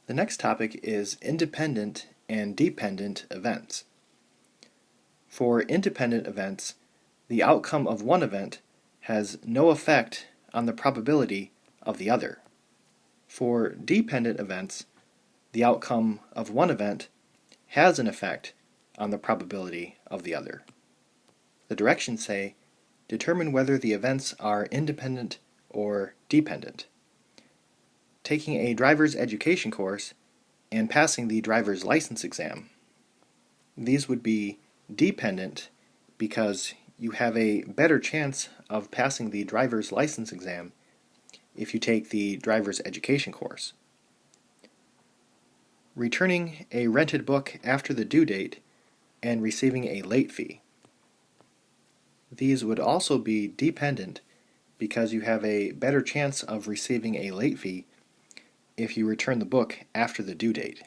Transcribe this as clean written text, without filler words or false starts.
The next topic is independent and dependent events. For independent events, the outcome of one event has no effect on the probability of the other. For dependent events, the outcome of one event has an effect on the probability of the other. The directions say, determine whether the events are independent or dependent. Taking a driver's education course and passing the driver's license exam. These would be dependent because you have a better chance of passing the driver's license exam if you take the driver's education course. Returning a rented book after the due date and receiving a late fee. These would also be dependent because you have a better chance of receiving a late fee if you return the book after the due date.